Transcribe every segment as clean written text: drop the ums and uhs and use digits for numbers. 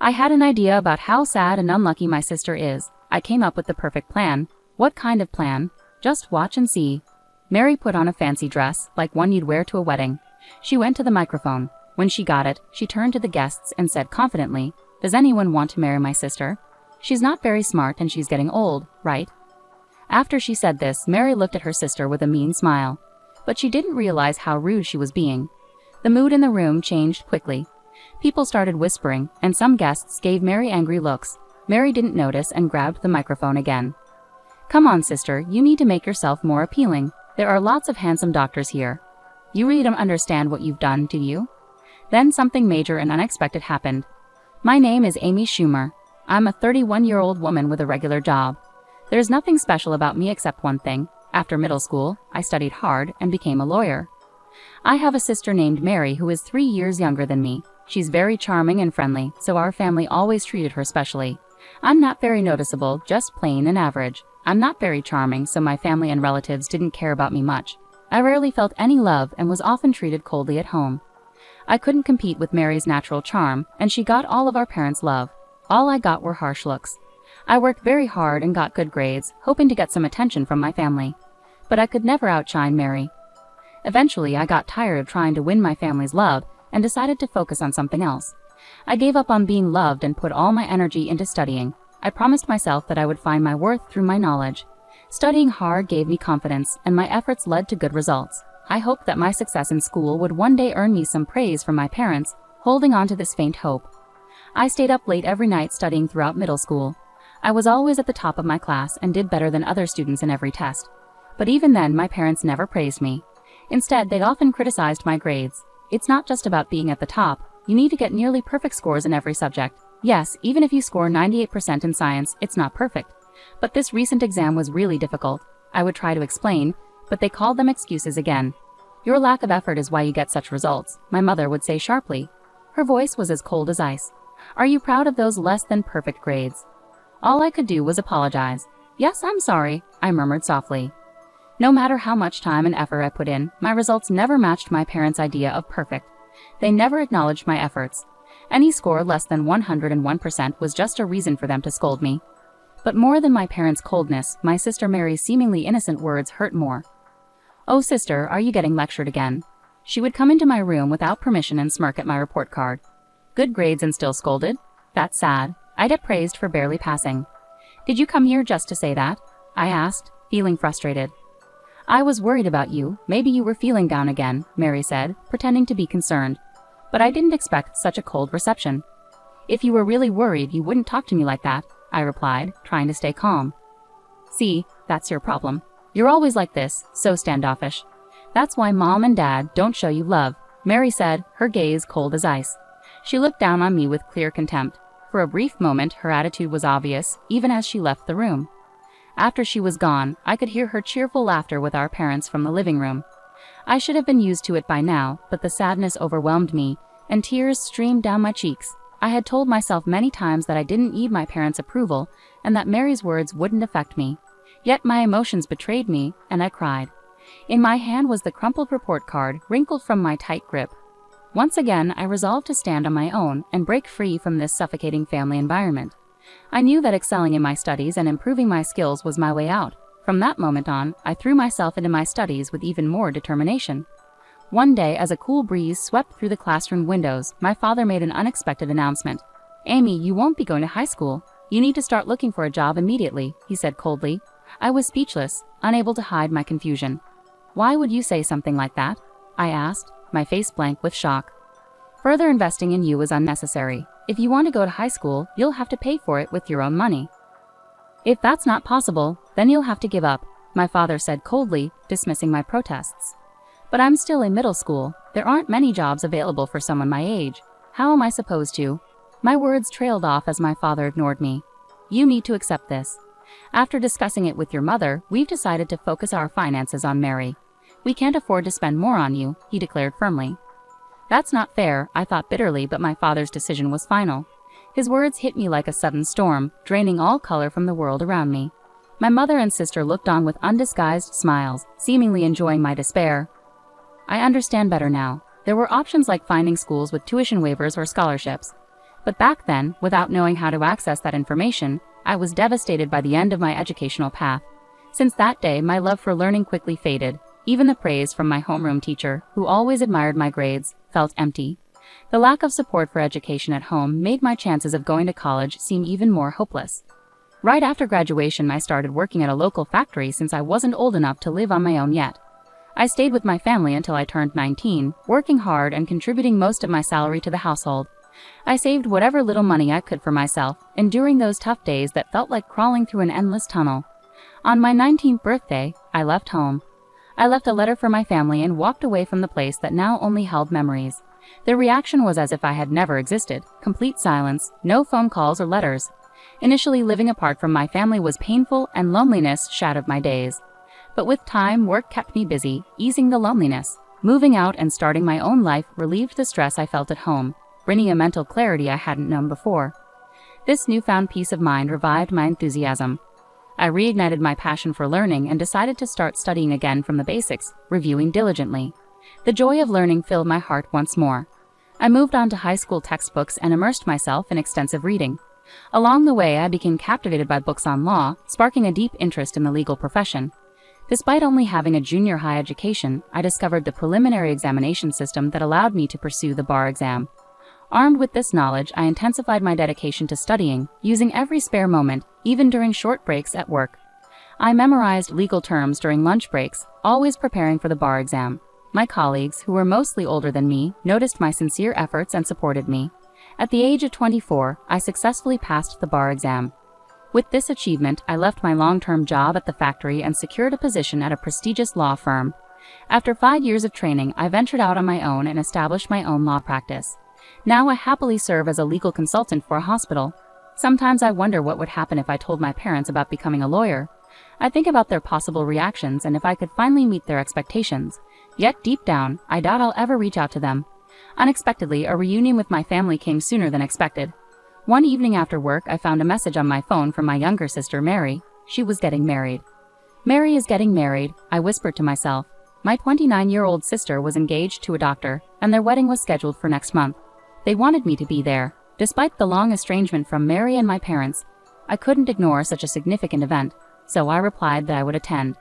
I had an idea about how sad and unlucky my sister is. I came up with the perfect plan. What kind of plan? Just watch and see. Mary put on a fancy dress, like one you'd wear to a wedding. She went to the microphone. When she got it, she turned to the guests and said confidently, "Does anyone want to marry my sister? She's not very smart and she's getting old, right?" After she said this, Mary looked at her sister with a mean smile. But she didn't realize how rude she was being. The mood in the room changed quickly. People started whispering, and some guests gave Mary angry looks. Mary didn't notice and grabbed the microphone again. "Come on, sister, you need to make yourself more appealing. There are lots of handsome doctors here. You really don't understand what you've done, do you?" Then something major and unexpected happened. "My name is Amy Schumer. I'm a 31-year-old woman with a regular job. There's nothing special about me except one thing. After middle school, I studied hard and became a lawyer. I have a sister named Mary who is 3 years younger than me. She's very charming and friendly, so our family always treated her specially. I'm not very noticeable, just plain and average. I'm not very charming, so my family and relatives didn't care about me much. I rarely felt any love and was often treated coldly at home. I couldn't compete with Mary's natural charm, and she got all of our parents' love. All I got were harsh looks. I worked very hard and got good grades, hoping to get some attention from my family. But I could never outshine Mary. Eventually, I got tired of trying to win my family's love and decided to focus on something else. I gave up on being loved and put all my energy into studying. I promised myself that I would find my worth through my knowledge. Studying hard gave me confidence, and my efforts led to good results. I hoped that my success in school would one day earn me some praise from my parents, holding on to this faint hope. I stayed up late every night studying throughout middle school. I was always at the top of my class and did better than other students in every test. But even then, my parents never praised me. Instead, they often criticized my grades. It's not just about being at the top. You need to get nearly perfect scores in every subject. Yes, even if you score 98% in science, it's not perfect. But this recent exam was really difficult. I would try to explain, but they called them excuses again. "Your lack of effort is why you get such results," my mother would say sharply. Her voice was as cold as ice. "Are you proud of those less than perfect grades?" All I could do was apologize. "Yes, I'm sorry," I murmured softly. No matter how much time and effort I put in, my results never matched my parents' idea of perfect. They never acknowledged my efforts. Any score less than 101% was just a reason for them to scold me. But more than my parents' coldness, my sister Mary's seemingly innocent words hurt more. "Oh, sister, are you getting lectured again?" She would come into my room without permission and smirk at my report card. "Good grades and still scolded? That's sad. I get praised for barely passing." "Did you come here just to say that?" I asked, feeling frustrated. "I was worried about you. Maybe you were feeling down again," Mary said, pretending to be concerned. "But I didn't expect such a cold reception." "If you were really worried, you wouldn't talk to me like that," I replied, trying to stay calm. "See, that's your problem. You're always like this, so standoffish. That's why Mom and Dad don't show you love," Mary said, her gaze cold as ice. She looked down on me with clear contempt. For a brief moment, her attitude was obvious, even as she left the room. After she was gone, I could hear her cheerful laughter with our parents from the living room. I should have been used to it by now, but the sadness overwhelmed me, and tears streamed down my cheeks. I had told myself many times that I didn't need my parents' approval, and that Mary's words wouldn't affect me. Yet my emotions betrayed me, and I cried. In my hand was the crumpled report card, wrinkled from my tight grip. Once again, I resolved to stand on my own and break free from this suffocating family environment. I knew that excelling in my studies and improving my skills was my way out. From that moment on, I threw myself into my studies with even more determination. One day, as a cool breeze swept through the classroom windows, my father made an unexpected announcement. "Amy, you won't be going to high school. You need to start looking for a job immediately," he said coldly. I was speechless, unable to hide my confusion. "Why would you say something like that?" I asked, my face blank with shock. "Further investing in you is unnecessary. If you want to go to high school, you'll have to pay for it with your own money. If that's not possible, then you'll have to give up," my father said coldly, dismissing my protests. "But I'm still in middle school. There aren't many jobs available for someone my age. How am I supposed to?" My words trailed off as my father ignored me. "You need to accept this. After discussing it with your mother, we've decided to focus our finances on Mary. We can't afford to spend more on you," he declared firmly. "That's not fair," I thought bitterly, but my father's decision was final. His words hit me like a sudden storm, draining all color from the world around me. My mother and sister looked on with undisguised smiles, seemingly enjoying my despair. I understand better now. There were options like finding schools with tuition waivers or scholarships. But back then, without knowing how to access that information, I was devastated by the end of my educational path. Since that day, my love for learning quickly faded. Even the praise from my homeroom teacher, who always admired my grades, felt empty. The lack of support for education at home made my chances of going to college seem even more hopeless. Right after graduation, I started working at a local factory since I wasn't old enough to live on my own yet. I stayed with my family until I turned 19, working hard and contributing most of my salary to the household. I saved whatever little money I could for myself, enduring those tough days that felt like crawling through an endless tunnel. On my 19th birthday, I left home. I left a letter for my family and walked away from the place that now only held memories. Their reaction was as if I had never existed, complete silence, no phone calls or letters. Initially, living apart from my family was painful and loneliness shadowed my days. But with time, work kept me busy, easing the loneliness. Moving out and starting my own life relieved the stress I felt at home, bringing a mental clarity I hadn't known before. This newfound peace of mind revived my enthusiasm. I reignited my passion for learning and decided to start studying again from the basics, reviewing diligently. The joy of learning filled my heart once more. I moved on to high school textbooks and immersed myself in extensive reading. Along the way, I became captivated by books on law, sparking a deep interest in the legal profession. Despite only having a junior high education, I discovered the preliminary examination system that allowed me to pursue the bar exam. Armed with this knowledge, I intensified my dedication to studying, using every spare moment, even during short breaks at work. I memorized legal terms during lunch breaks, always preparing for the bar exam. My colleagues, who were mostly older than me, noticed my sincere efforts and supported me. At the age of 24, I successfully passed the bar exam. With this achievement, I left my long-term job at the factory and secured a position at a prestigious law firm. After 5 years of training, I ventured out on my own and established my own law practice. Now I happily serve as a legal consultant for a hospital. Sometimes I wonder what would happen if I told my parents about becoming a lawyer. I think about their possible reactions and if I could finally meet their expectations. Yet deep down, I doubt I'll ever reach out to them. Unexpectedly, a reunion with my family came sooner than expected. One evening after work, I found a message on my phone from my younger sister, Mary. She was getting married. Mary is getting married, I whispered to myself. My 29-year-old sister was engaged to a doctor, and their wedding was scheduled for next month. They wanted me to be there. Despite the long estrangement from Mary and my parents, I couldn't ignore such a significant event, so I replied that I would attend.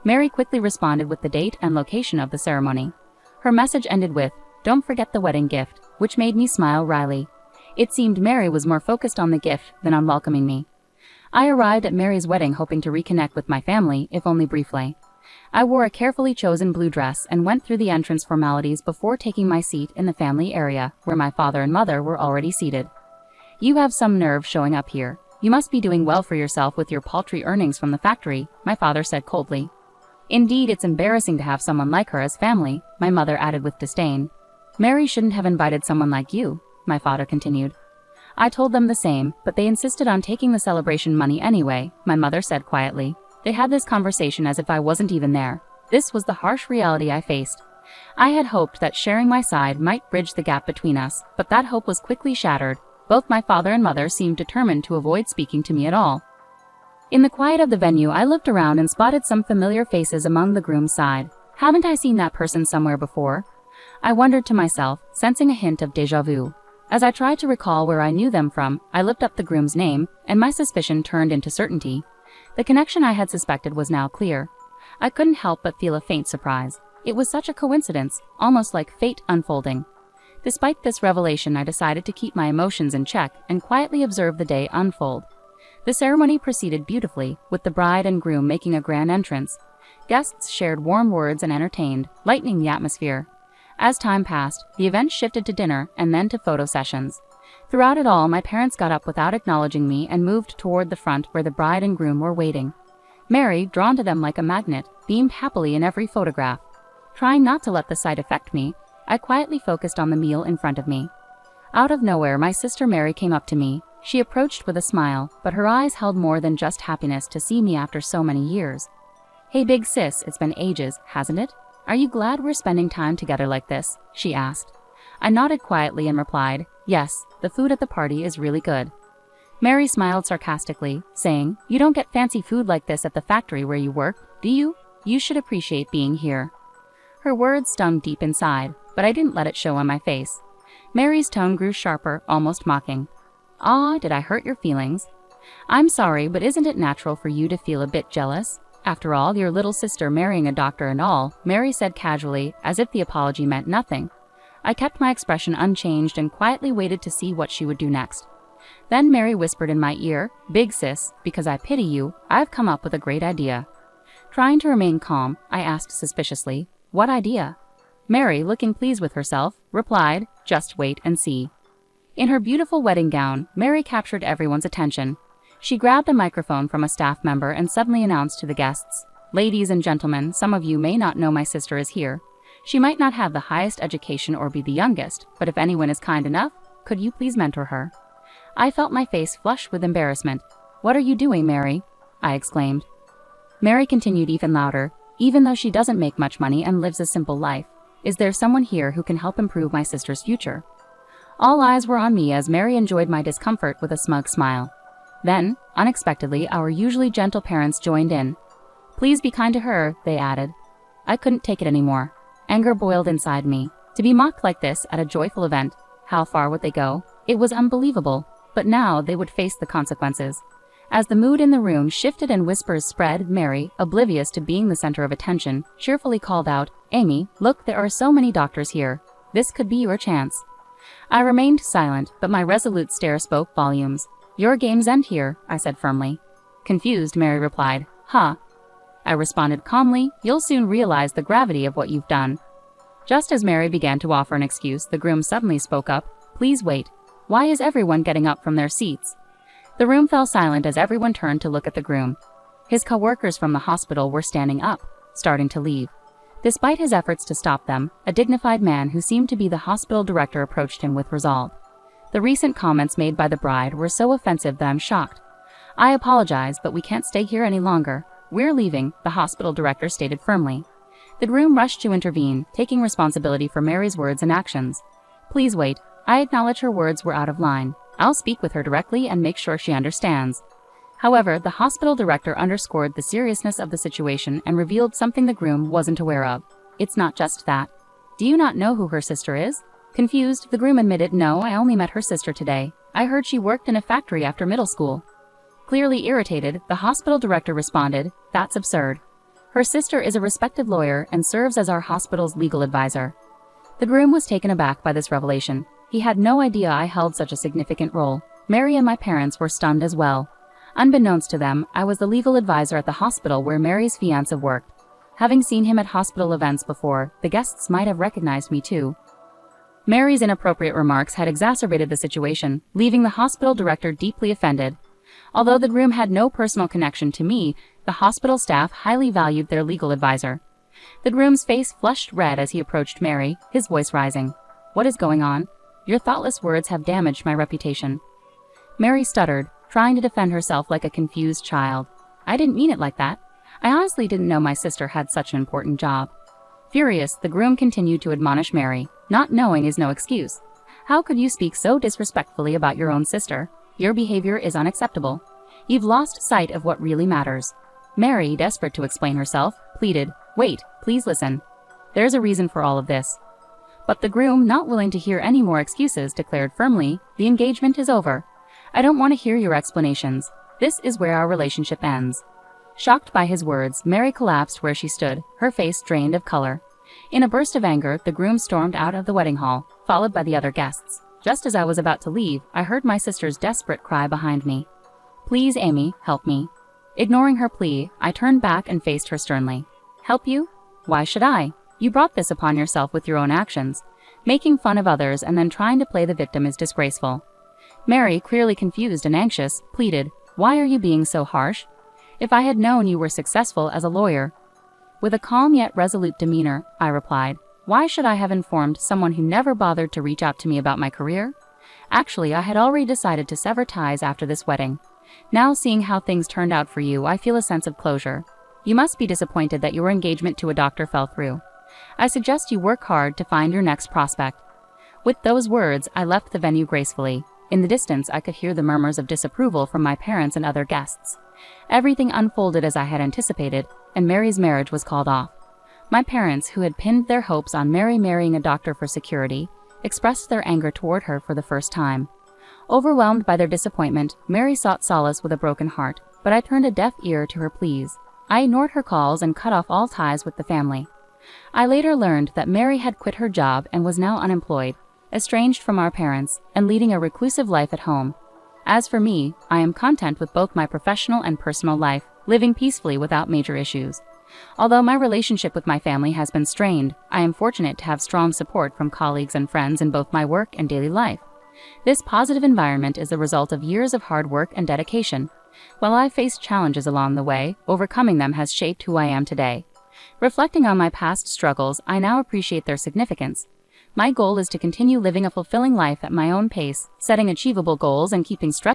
Mary quickly responded with the date and location of the ceremony. Her message ended with, "Don't forget the wedding gift," which made me smile wryly. It seemed Mary was more focused on the gift than on welcoming me. I arrived at Mary's wedding hoping to reconnect with my family, if only briefly. I wore a carefully chosen blue dress and went through the entrance formalities before taking my seat in the family area, where my father and mother were already seated. "You have some nerve showing up here. You must be doing well for yourself with your paltry earnings from the factory," my father said coldly. "Indeed, it's embarrassing to have someone like her as family," my mother added with disdain. "Mary shouldn't have invited someone like you," my father continued. I told them the same, but they insisted on taking the celebration money anyway, my mother said quietly. They had this conversation as if I wasn't even there. This was the harsh reality I faced. I had hoped that sharing my side might bridge the gap between us, but that hope was quickly shattered. Both my father and mother seemed determined to avoid speaking to me at all. In the quiet of the venue, I looked around and spotted some familiar faces among the groom's side. Haven't I seen that person somewhere before? I wondered to myself, sensing a hint of déjà vu. As I tried to recall where I knew them from, I looked up the groom's name, and my suspicion turned into certainty. The connection I had suspected was now clear. I couldn't help but feel a faint surprise. It was such a coincidence, almost like fate unfolding. Despite this revelation, I decided to keep my emotions in check and quietly observe the day unfold. The ceremony proceeded beautifully, with the bride and groom making a grand entrance. Guests shared warm words and entertained, lightening the atmosphere. As time passed, the event shifted to dinner and then to photo sessions. Throughout it all, my parents got up without acknowledging me and moved toward the front where the bride and groom were waiting. Mary, drawn to them like a magnet, beamed happily in every photograph. Trying not to let the sight affect me, I quietly focused on the meal in front of me. Out of nowhere, my sister Mary came up to me. She approached with a smile, but her eyes held more than just happiness to see me after so many years. "Hey big sis, it's been ages, hasn't it? Are you glad we're spending time together like this?" she asked. I nodded quietly and replied, "Yes, the food at the party is really good." Mary smiled sarcastically, saying, "You don't get fancy food like this at the factory where you work, do you? You should appreciate being here." Her words stung deep inside, but I didn't let it show on my face. Mary's tone grew sharper, almost mocking. "Ah, did I hurt your feelings?" "I'm sorry, but isn't it natural for you to feel a bit jealous? After all, your little sister marrying a doctor and all," Mary said casually, as if the apology meant nothing. I kept my expression unchanged and quietly waited to see what she would do next. Then Mary whispered in my ear, "Big sis, because I pity you, I've come up with a great idea." Trying to remain calm, I asked suspiciously, "What idea?" Mary, looking pleased with herself, replied, "Just wait and see." In her beautiful wedding gown, Mary captured everyone's attention. She grabbed a microphone from a staff member and suddenly announced to the guests, "Ladies and gentlemen, some of you may not know my sister is here. She might not have the highest education or be the youngest, but if anyone is kind enough, could you please mentor her?" I felt my face flush with embarrassment. "What are you doing, Mary?" I exclaimed. Mary continued even louder, "Even though she doesn't make much money and lives a simple life, is there someone here who can help improve my sister's future?" All eyes were on me as Mary enjoyed my discomfort with a smug smile. Then, unexpectedly, our usually gentle parents joined in. "Please be kind to her," they added. I couldn't take it anymore. Anger boiled inside me. To be mocked like this at a joyful event, how far would they go? It was unbelievable, but now they would face the consequences. As the mood in the room shifted and whispers spread, Mary, oblivious to being the center of attention, cheerfully called out, "Amy, look, there are so many doctors here. This could be your chance." I remained silent, but my resolute stare spoke volumes. "Your games end here," I said firmly. Confused, Mary replied, "Huh?" I responded calmly, "You'll soon realize the gravity of what you've done." Just as Mary began to offer an excuse, the groom suddenly spoke up, "Please wait. Why is everyone getting up from their seats?" The room fell silent as everyone turned to look at the groom. His co-workers from the hospital were standing up, starting to leave. Despite his efforts to stop them, a dignified man who seemed to be the hospital director approached him with resolve. The recent comments made by the bride were so offensive that I'm shocked. "I apologize, but we can't stay here any longer. We're leaving," the hospital director stated firmly. The groom rushed to intervene, taking responsibility for Mary's words and actions. "Please wait. I acknowledge her words were out of line. I'll speak with her directly and make sure she understands." However, the hospital director underscored the seriousness of the situation and revealed something the groom wasn't aware of. "It's not just that. Do you not know who her sister is?" Confused, the groom admitted, "No, I only met her sister today. I heard she worked in a factory after middle school." Clearly irritated, the hospital director responded, "That's absurd. Her sister is a respected lawyer and serves as our hospital's legal advisor." The groom was taken aback by this revelation. He had no idea I held such a significant role. Mary and my parents were stunned as well. Unbeknownst to them, I was the legal advisor at the hospital where Mary's fiancé worked. Having seen him at hospital events before, the guests might have recognized me too. Mary's inappropriate remarks had exacerbated the situation, leaving the hospital director deeply offended. Although the groom had no personal connection to me, the hospital staff highly valued their legal advisor. The groom's face flushed red as he approached Mary, his voice rising. "What is going on? Your thoughtless words have damaged my reputation." Mary stuttered, trying to defend herself like a confused child. "I didn't mean it like that. I honestly didn't know my sister had such an important job." Furious, the groom continued to admonish Mary. "Not knowing is no excuse. How could you speak so disrespectfully about your own sister? Your behavior is unacceptable. You've lost sight of what really matters." Mary, desperate to explain herself, pleaded, "Wait, please listen. There's a reason for all of this." But the groom, not willing to hear any more excuses, declared firmly, "The engagement is over. I don't want to hear your explanations. This is where our relationship ends." Shocked by his words, Mary collapsed where she stood, her face drained of color. In a burst of anger, the groom stormed out of the wedding hall, followed by the other guests. Just as I was about to leave, I heard my sister's desperate cry behind me. "Please, Amy, help me." Ignoring her plea, I turned back and faced her sternly. "Help you? Why should I? You brought this upon yourself with your own actions. Making fun of others and then trying to play the victim is disgraceful." Mary, clearly confused and anxious, pleaded, "Why are you being so harsh? If I had known you were successful as a lawyer." With a calm yet resolute demeanor, I replied, "Why should I have informed someone who never bothered to reach out to me about my career? Actually, I had already decided to sever ties after this wedding. Now, seeing how things turned out for you, I feel a sense of closure. You must be disappointed that your engagement to a doctor fell through. I suggest you work hard to find your next prospect." With those words, I left the venue gracefully. In the distance, I could hear the murmurs of disapproval from my parents and other guests. Everything unfolded as I had anticipated, and Mary's marriage was called off. My parents, who had pinned their hopes on Mary marrying a doctor for security, expressed their anger toward her for the first time. Overwhelmed by their disappointment, Mary sought solace with a broken heart, but I turned a deaf ear to her pleas. I ignored her calls and cut off all ties with the family. I later learned that Mary had quit her job and was now unemployed, estranged from our parents, and leading a reclusive life at home. As for me, I am content with both my professional and personal life, living peacefully without major issues. Although my relationship with my family has been strained, I am fortunate to have strong support from colleagues and friends in both my work and daily life. This positive environment is the result of years of hard work and dedication. While I faced challenges along the way, overcoming them has shaped who I am today. Reflecting on my past struggles, I now appreciate their significance. My goal is to continue living a fulfilling life at my own pace, setting achievable goals and keeping stress